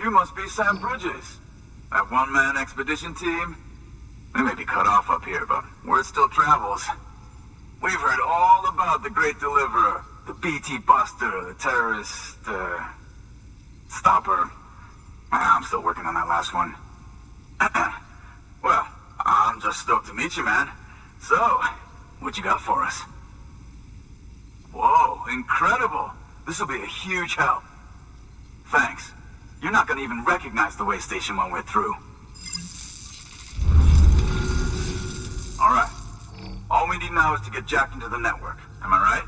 You must be Sam Bridges. That one-man expedition team? We may be cut off up here, but word still travels. We've heard all about the Great Deliverer, the BT Buster, the terrorist, stopper. I'm still working on that last one. Well, I'm just stoked to meet you, man. So, what you got for us? Whoa, incredible. This will be a huge help. Thanks. You're not gonna even recognize the way station when we're through. Alright. All we need now is to get jacked into the network. Am I right?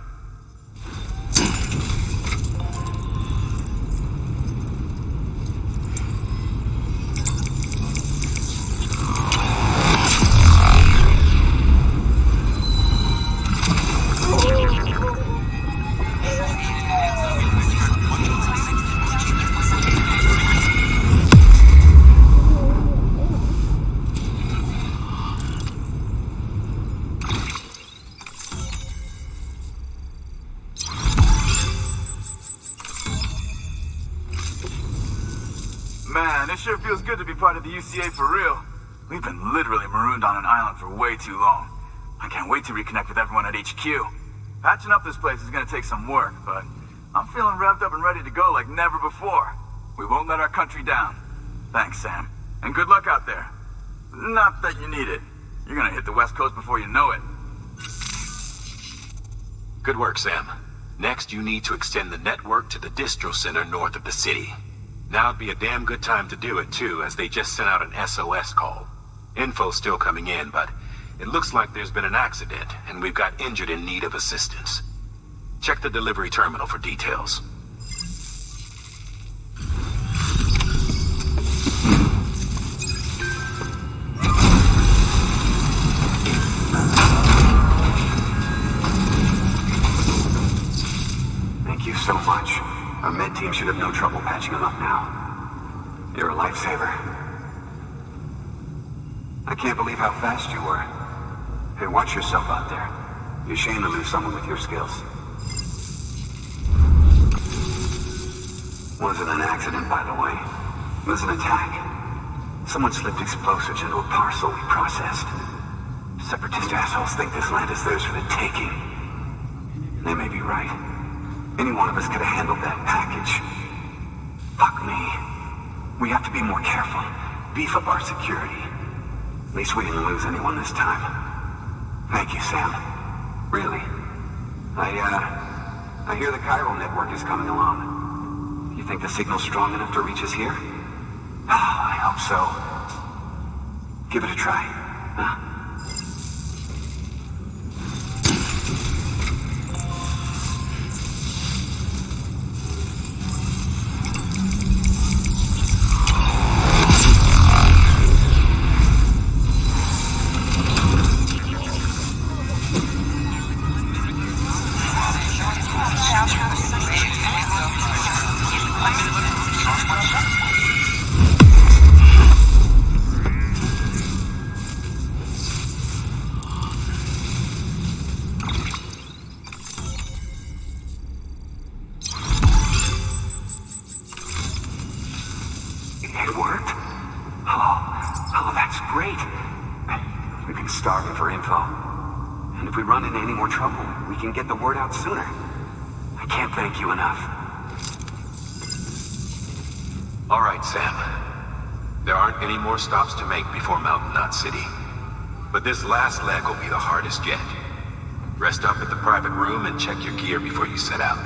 Man, it sure feels good to be part of the UCA for real. We've been literally marooned on an island for way too long. I can't wait to reconnect with everyone at HQ. Patching up this place is gonna take some work, but I'm feeling revved up and ready to go like never before. We won't let our country down. Thanks, Sam. And good luck out there. Not that you need it. You're gonna hit the West Coast before you know it. Good work, Sam. Next, you need to extend the network to the distro center north of the city. Now'd be a damn good time to do it, too, as they just sent out an SOS call. Info's still coming in, but it looks like there's been an accident, and we've got injured in need of assistance. Check the delivery terminal for details. Thank you so much. Our med team should have no trouble patching him up now. You're a lifesaver. I can't believe how fast you were. Hey, watch yourself out there. You're ashamed to lose someone with your skills. Wasn't an accident, by the way. It was an attack. Someone slipped explosives into a parcel we processed. Separatist assholes think this land is theirs for the taking. They may be right. Any one of us could have handled that package. Fuck me. We have to be more careful. Beef up our security. At least we didn't lose anyone this time. Thank you, Sam. Really. I hear the Chiral network is coming along. You think the signal's strong enough to reach us here? Oh, I hope so. Give it a try, huh? It worked? Oh, that's great. We've been starving for info. And if we run into any more trouble, we can get the word out sooner. I can't thank you enough. All right, Sam. There aren't any more stops to make before Mountain Knot City. But this last leg will be the hardest yet. Rest up at the private room and check your gear before you set out.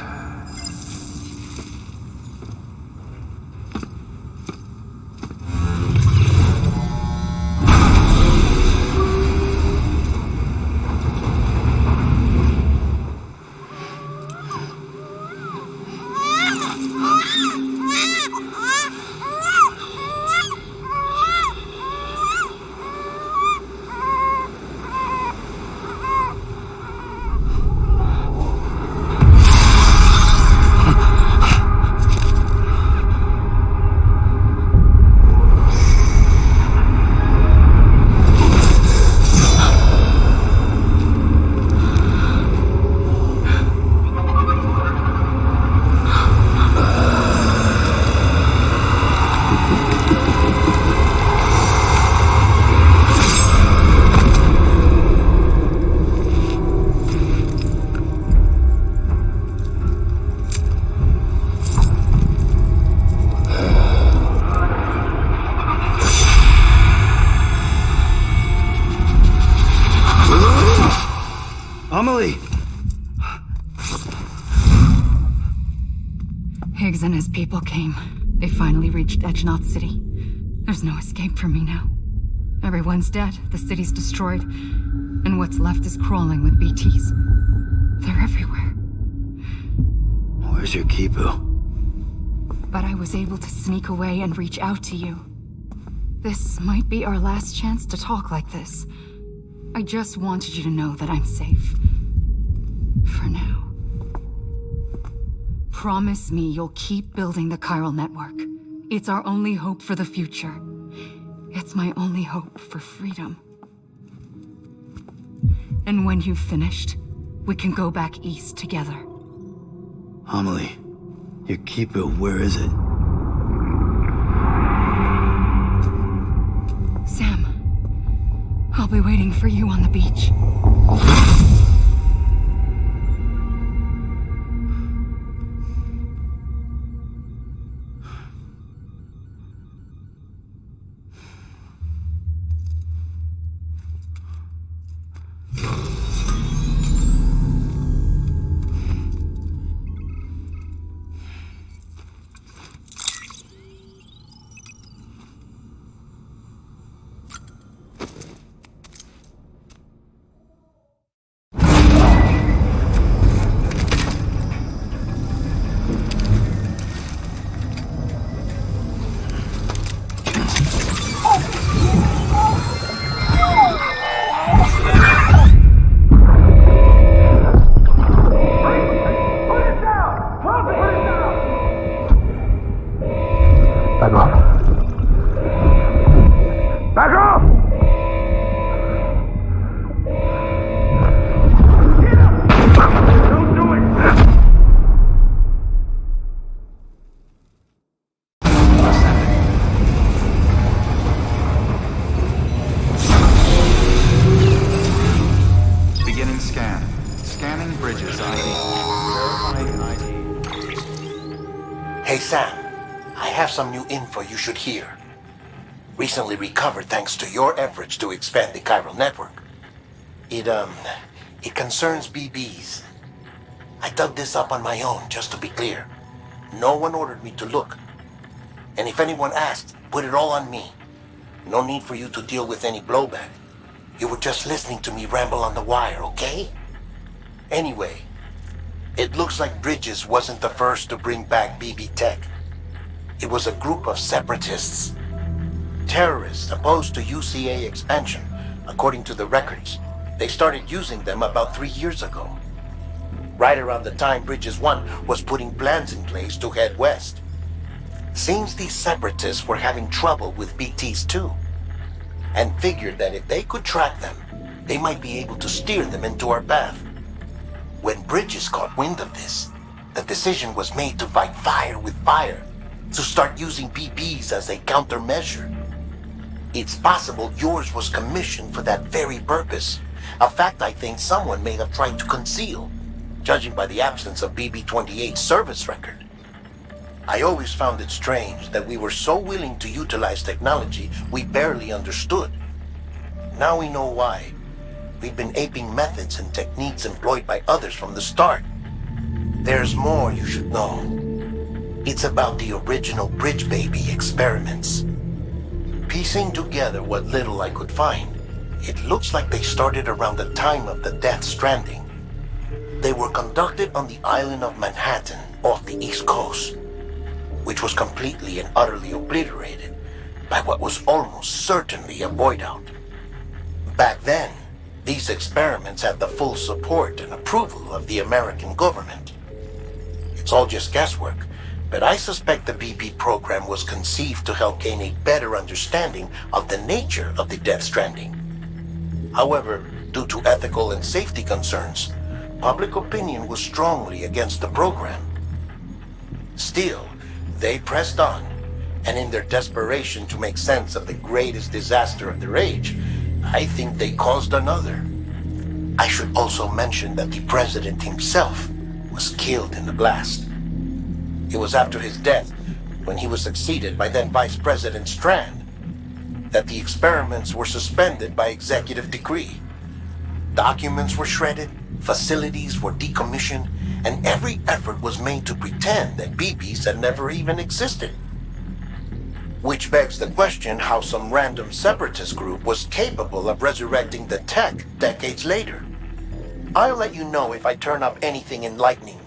Those people came. They finally reached Edgenaut City. There's no escape for me now. Everyone's dead, the city's destroyed, and what's left is crawling with BTs. They're everywhere. Where's your Kipu? But I was able to sneak away and reach out to you. This might be our last chance to talk like this. I just wanted you to know that I'm safe. For now. Promise me you'll keep building the chiral network. It's our only hope for the future. It's my only hope for freedom. And when you've finished, we can go back east together. Amelie, your Kipu, where is it? Sam, I'll be waiting for you on the beach. Some new info you should hear. Recently recovered thanks to your efforts to expand the chiral network. It concerns BBs. I dug this up on my own, just to be clear. No one ordered me to look. And if anyone asked, put it all on me. No need for you to deal with any blowback. You were just listening to me ramble on the wire, okay? Anyway, it looks like Bridges wasn't the first to bring back BB tech. It was a group of separatists. Terrorists opposed to UCA expansion, according to the records. They started using them about 3 years ago. Right around the time Bridges 1 was putting plans in place to head west. Seems these separatists were having trouble with BTs too, and figured that if they could track them, they might be able to steer them into our path. When Bridges caught wind of this, the decision was made to fight fire with fire, to start using BBs as a countermeasure. It's possible yours was commissioned for that very purpose, a fact I think someone may have tried to conceal, judging by the absence of BB-28's service record. I always found it strange that we were so willing to utilize technology we barely understood. Now we know why. We've been aping methods and techniques employed by others from the start. There's more you should know. It's about the original Bridge Baby experiments. Piecing together what little I could find, it looks like they started around the time of the Death Stranding. They were conducted on the island of Manhattan off the East Coast, which was completely and utterly obliterated by what was almost certainly a void out. Back then, these experiments had the full support and approval of the American government. It's all just guesswork, but I suspect the BB program was conceived to help gain a better understanding of the nature of the Death Stranding. However, due to ethical and safety concerns, public opinion was strongly against the program. Still, they pressed on, and in their desperation to make sense of the greatest disaster of their age, I think they caused another. I should also mention that the president himself was killed in the blast. It was after his death, when he was succeeded by then Vice President Strand, that the experiments were suspended by executive decree. Documents were shredded, facilities were decommissioned, and every effort was made to pretend that BBs had never even existed. Which begs the question how some random separatist group was capable of resurrecting the tech decades later. I'll let you know if I turn up anything enlightening.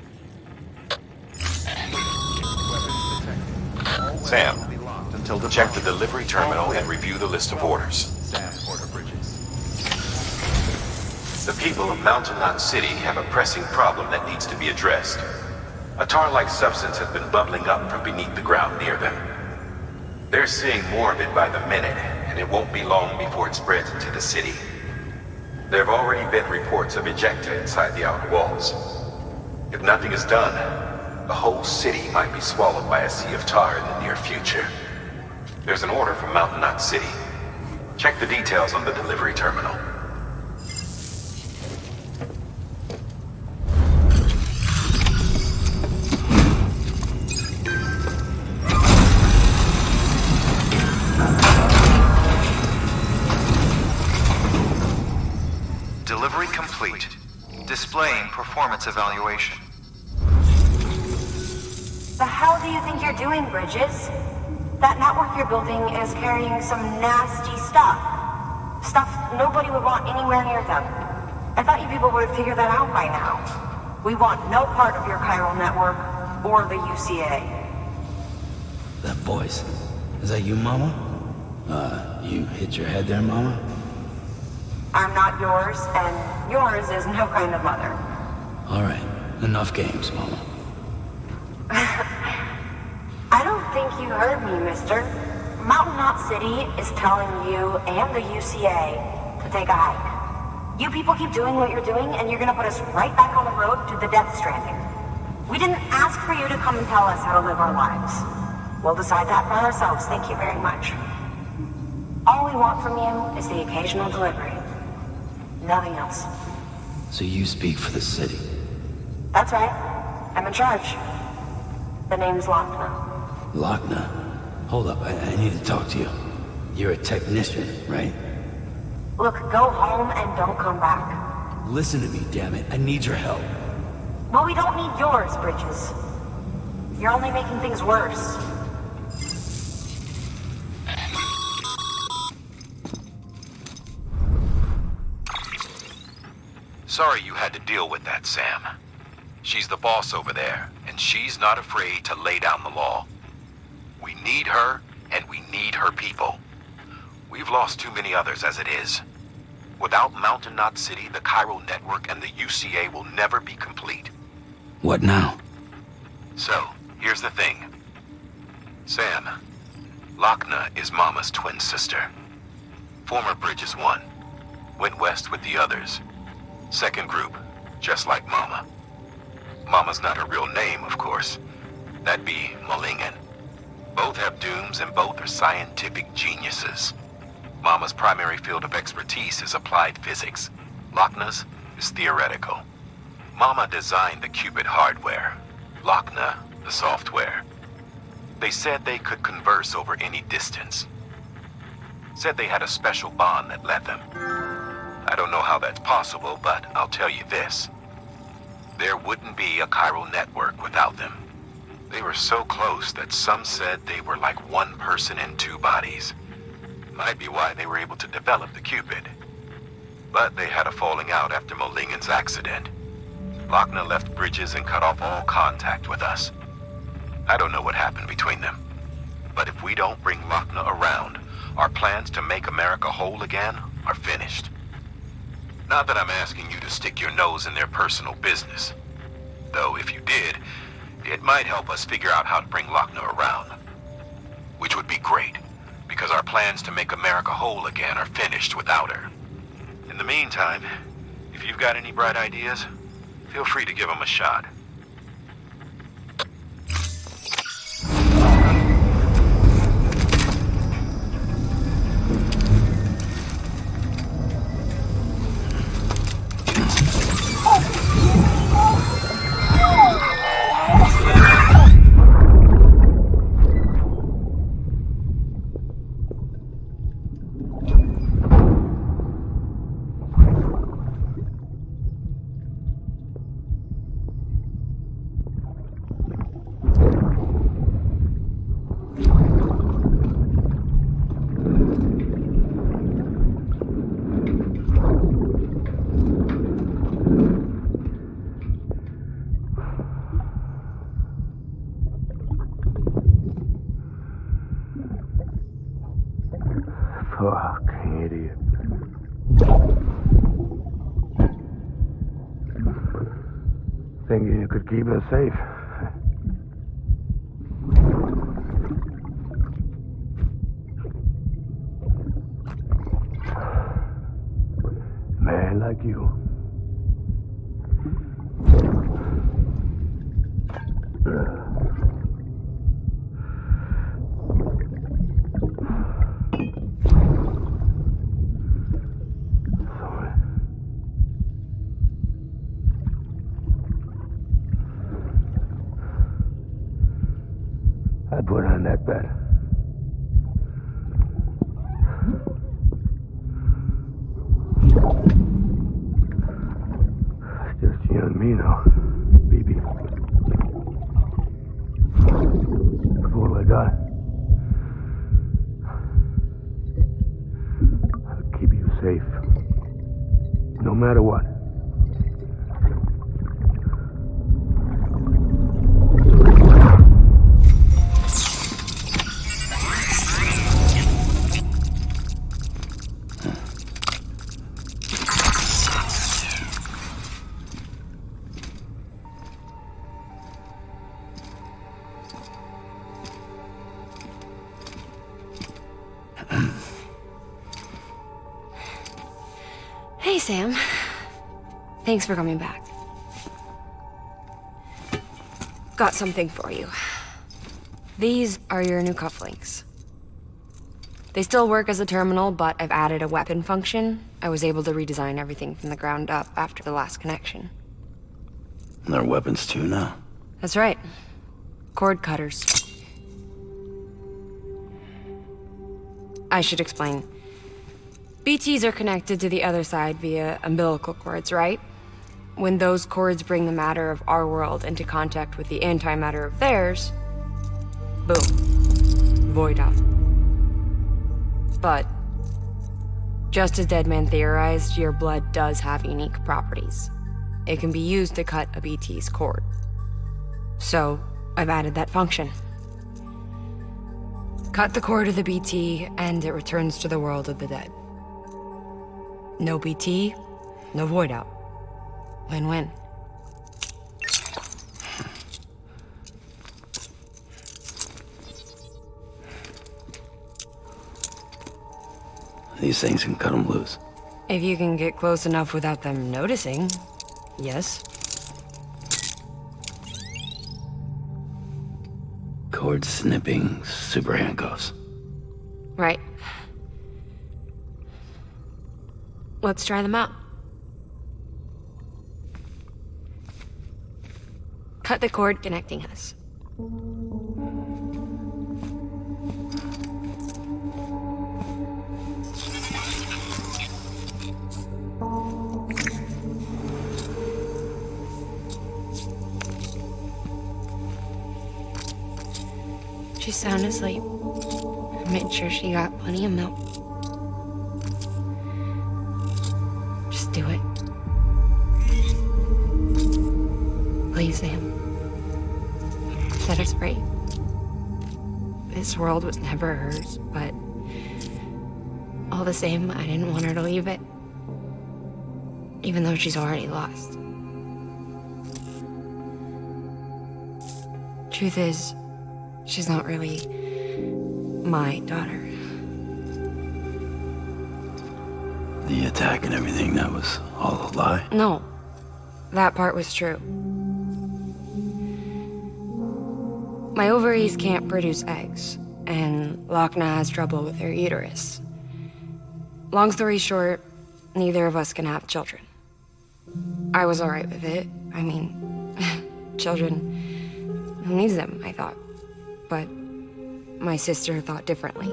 Sam, check the delivery terminal and review the list of orders. The people of Mountain Knot City have a pressing problem that needs to be addressed. A tar-like substance has been bubbling up from beneath the ground near them. They're seeing more of it by the minute, and it won't be long before it spreads into the city. There have already been reports of ejecta inside the outer walls. If nothing is done, the whole city might be swallowed by a sea of tar in the near future. There's an order from Mountain Knot City. Check the details on the delivery terminal. Delivery complete. Displaying performance evaluation. The hell do you think you're doing, Bridges? That network you're building is carrying some nasty stuff. Stuff nobody would want anywhere near them. I thought you people would have figured that out by now. We want no part of your chiral network or the UCA. That voice. Is that you, Mama? You hit your head there, Mama? I'm not yours, and yours is no kind of mother. All right. Enough games, Mama. I don't think you heard me, mister. Mountain Knot City is telling you and the UCA to take a hike. You people keep doing what you're doing, and you're gonna put us right back on the road to the death stranding. We didn't ask for you to come and tell us how to live our lives. We'll decide that for ourselves, thank you very much. All we want from you is the occasional delivery. Nothing else. So you speak for the city? That's right. I'm in charge. The name's Lochner. Lochner? Hold up, I need to talk to you. You're a technician, right? Look, go home and don't come back. Listen to me, damn it. I need your help. Well, we don't need yours, Bridges. You're only making things worse. Sorry you had to deal with that, Sam. She's the boss over there, and she's not afraid to lay down the law. We need her, and we need her people. We've lost too many others as it is. Without Mountain Knot City, the chiral network and the UCA will never be complete. What now? So, here's the thing. Sam, Lochner is Mama's twin sister. Former Bridges 1. Went west with the others. Second group, just like Mama. Mama's not her real name, of course. That'd be Malingen. Both have dooms and both are scientific geniuses. Mama's primary field of expertise is applied physics. Lochner's is theoretical. Mama designed the qubit hardware. Lochner, the software. They said they could converse over any distance. Said they had a special bond that led them. I don't know how that's possible, but I'll tell you this. There wouldn't be a chiral network without them. They were so close that some said they were like one person in two bodies. Might be why they were able to develop the qubit. But they had a falling out after Molingen's accident. Lochner left Bridges and cut off all contact with us. I don't know what happened between them. But if we don't bring Lochner around, our plans to make America whole again are finished. Not that I'm asking you to stick your nose in their personal business. Though if you did, it might help us figure out how to bring Lochner around. Which would be great, because our plans to make America whole again are finished without her. In the meantime, if you've got any bright ideas, feel free to give them a shot. Fucking idiot. Thinking you could keep us safe. Man like you. I put on that bet. It's just you and me now, baby. That's all I got. I'll keep you safe, no matter what. Hey, Sam. Thanks for coming back. Got something for you. These are your new cufflinks. They still work as a terminal, but I've added a weapon function. I was able to redesign everything from the ground up after the last connection. And they're weapons too now. That's right. Cord cutters. I should explain. BTs are connected to the other side via umbilical cords, right? When those cords bring the matter of our world into contact with the antimatter of theirs, boom, void out. But, just as Deadman theorized, your blood does have unique properties. It can be used to cut a BT's cord. So, I've added that function. Cut the cord of the BT, and it returns to the world of the dead. No BT, no void out. Win-win. These things can cut them loose. If you can get close enough without them noticing, yes. Cord snipping super handcuffs. Right. Let's try them out. Cut the cord connecting us. She's sound asleep. I made sure she got plenty of milk. Just do it. Please, Sam. Set us free. This world was never hers, but all the same, I didn't want her to leave it. Even though she's already lost. Truth is, she's not really my daughter. The attack and everything, that was all a lie? No, that part was true. My ovaries can't produce eggs, and Lochna has trouble with her uterus. Long story short, neither of us can have children. I was alright with it. I mean, children, who needs them, I thought. But my sister thought differently.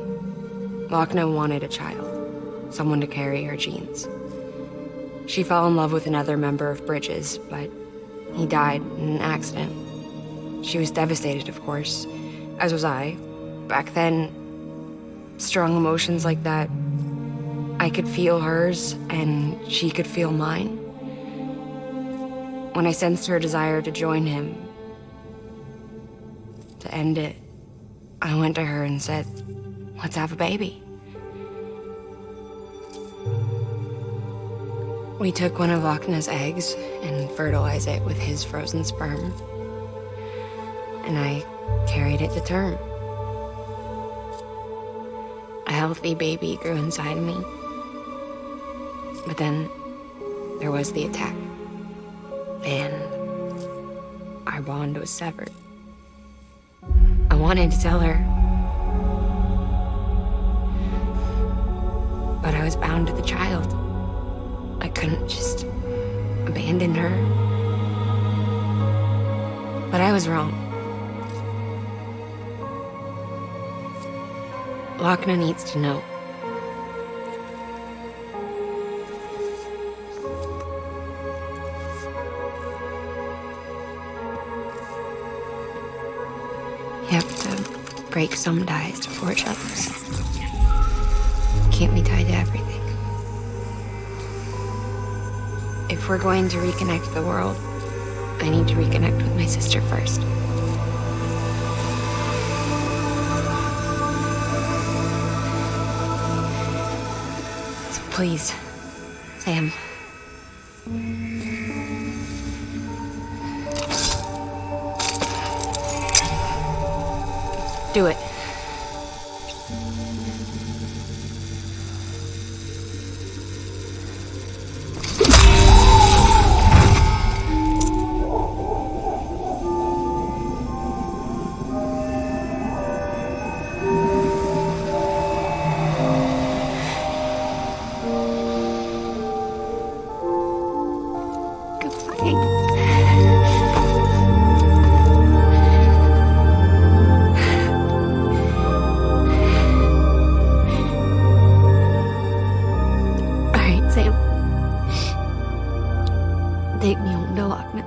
Lochna wanted a child, someone to carry her genes. She fell in love with another member of Bridges, but he died in an accident. She was devastated, of course, as was I. Back then, strong emotions like that, I could feel hers, and she could feel mine. When I sensed her desire to join him, to end it, I went to her and said, let's have a baby. We took one of Lochna's eggs and fertilized it with his frozen sperm. And I carried it to term. A healthy baby grew inside of me. But then there was the attack. And our bond was severed. I wanted to tell her. But I was bound to the child. I couldn't just abandon her. But I was wrong. Lochna needs to know. You have to break some ties to forge others. Can't be tied to everything. If we're going to reconnect the world, I need to reconnect with my sister first. So please, Sam. Do it. Take me home to Lochna.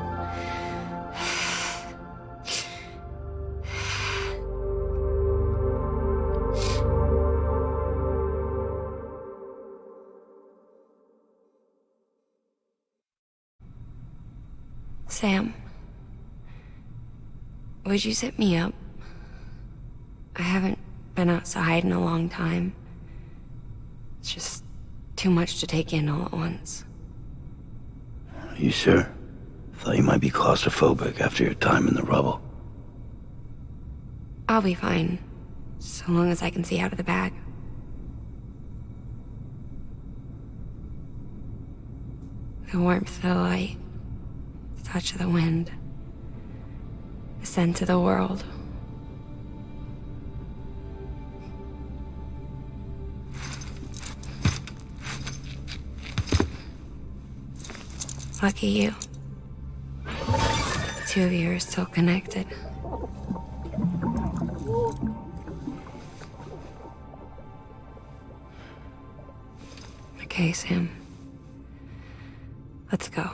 Sam, would you sit me up? I haven't been outside in a long time. It's just too much to take in all at once. You sure? Thought you might be claustrophobic after your time in the rubble. I'll be fine, so long as I can see out of the bag. The warmth of the light, the touch of the wind, the scent of the world. Lucky you. The two of you are still connected. Okay, Sam. Let's go.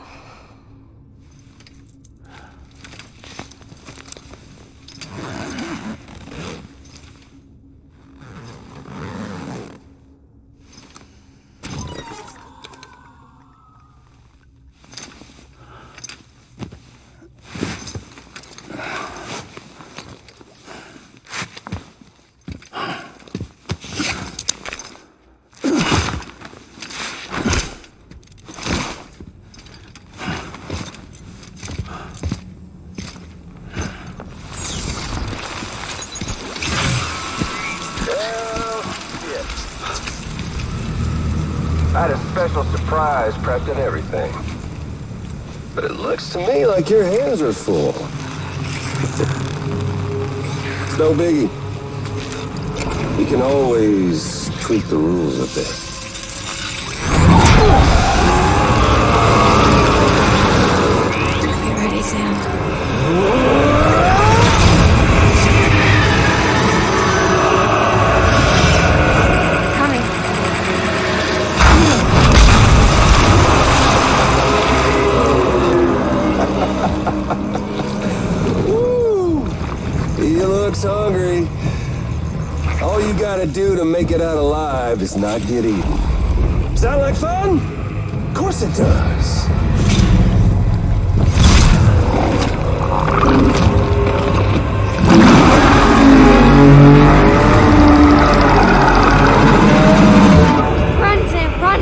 I had a special surprise prepped and everything. But it looks to me like your hands are full. It's no biggie. We can always tweak the rules a bit. Get ready, Sam. Hungry. All you gotta do to make it out alive is not get eaten. Sound like fun? Of course it does. Run, Sam, run!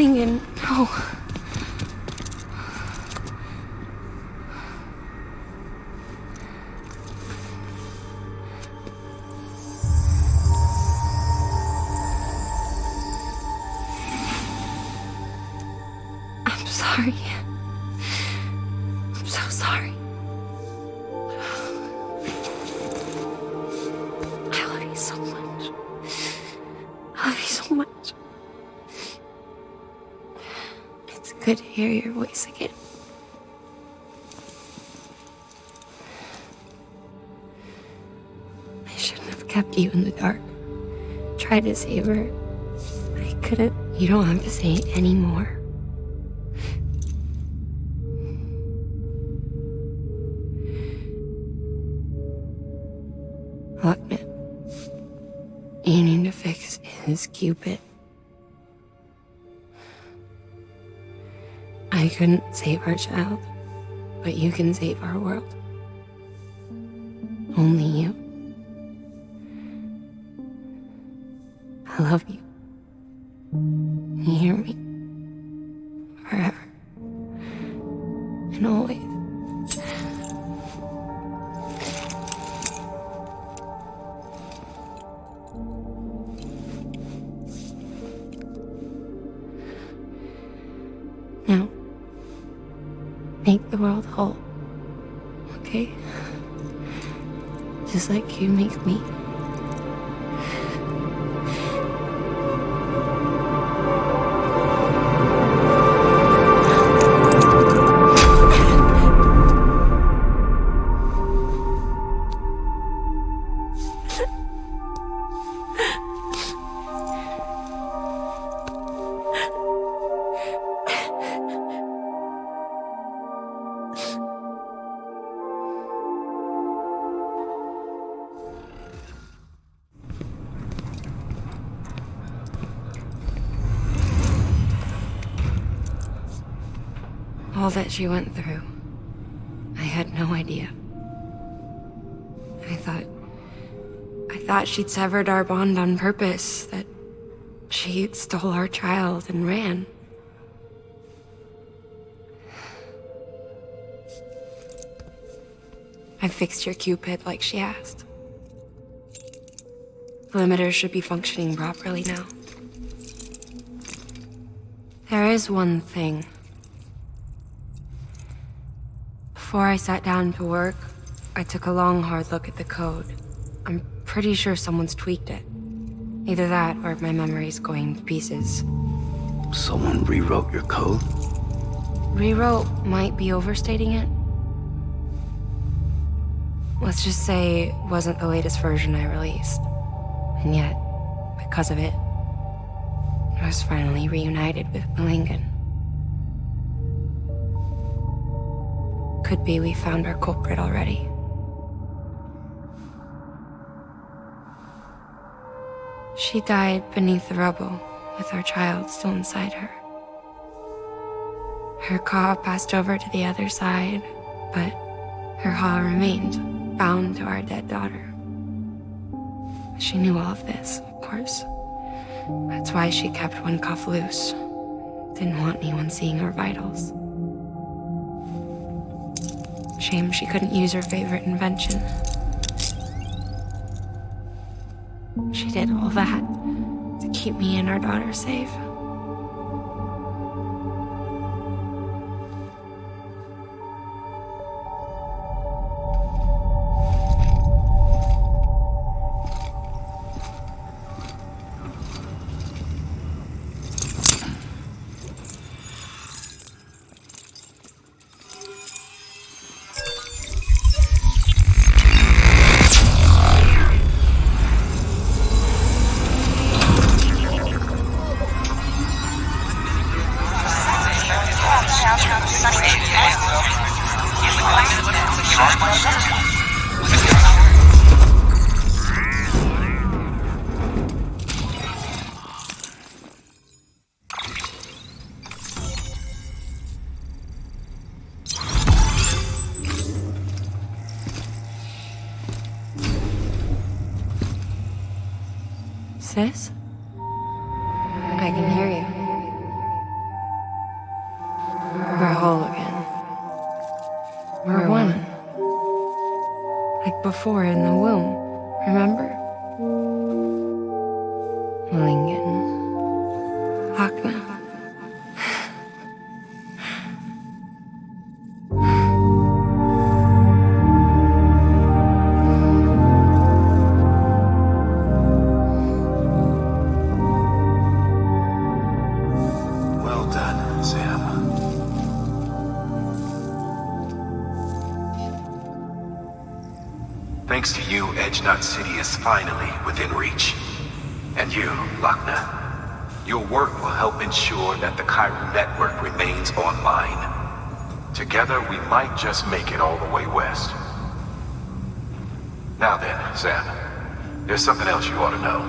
Millingen, no. I'm sorry. I'm so sorry. I love you so much. I love you so much. It's good to hear your voice again. I shouldn't have kept you in the dark. Tried to save her. I couldn't. You don't have to say it anymore. Look, man. You need to fix his Cupid. I couldn't save our child, but you can save our world. Only you. I love you. You hear me? Forever. And always. Now, make the world whole, okay? Just like you make me. All that she went through, I had no idea. I thought she'd severed our bond on purpose, that she stole our child and ran. I fixed your Cupid like she asked. The limiter should be functioning properly now. There is one thing. Before I sat down to work, I took a long, hard look at the code. I'm pretty sure someone's tweaked it. Either that, or my memory's going to pieces. Someone rewrote your code? Rewrote might be overstating it. Let's just say it wasn't the latest version I released. And yet, because of it, I was finally reunited with Millingen. Could be we found our culprit already. She died beneath the rubble, with our child still inside her. Her Ka passed over to the other side, but her Ha remained, bound to our dead daughter. She knew all of this, of course. That's why she kept one cuff loose. Didn't want anyone seeing her vitals. Shame she couldn't use her favorite invention. She did all that to keep me and our daughter safe. Sis? I can hear you. before in the womb, remember? Lingen. Lochna. Well done, Sam. Thanks to you, Edgenut City is finally within reach. And you, Lochna, your work will help ensure that the Chiral network remains online. Together, we might just make it all the way west. Now then, Sam, there's something else you ought to know.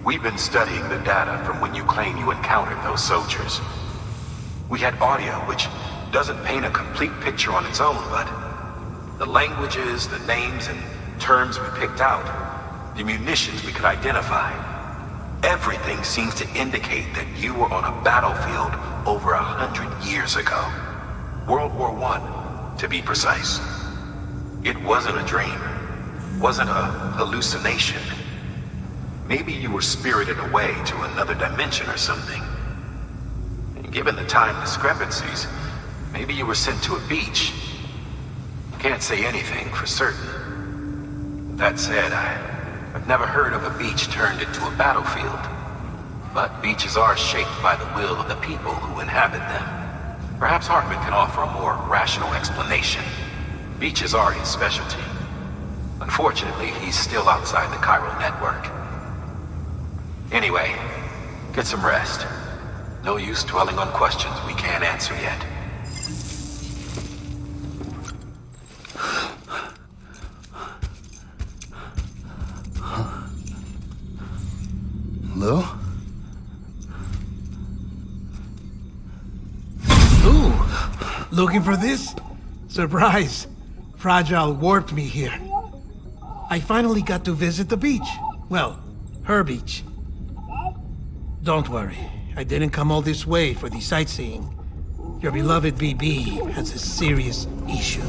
We've been studying the data from when you claim you encountered those soldiers. We had audio which doesn't paint a complete picture on its own, but the languages, the names, and terms we picked out, the munitions we could identify, everything seems to indicate that you were on a battlefield over 100 years ago. World War I, to be precise. It wasn't a dream. Wasn't a hallucination. Maybe you were spirited away to another dimension or something. And given the time discrepancies, maybe you were sent to a beach. Can't say anything for certain. That said, I've never heard of a beach turned into a battlefield. But beaches are shaped by the will of the people who inhabit them. Perhaps Hartman can offer a more rational explanation. Beaches are his specialty. Unfortunately, he's still outside the Chiral network. Anyway, get some rest. No use dwelling on questions we can't answer yet. Lou? Ooh, looking for this? Surprise. Fragile warped me here. I finally got to visit the beach. Well, her beach. Don't worry, I didn't come all this way for the sightseeing. Your beloved BB has a serious issue.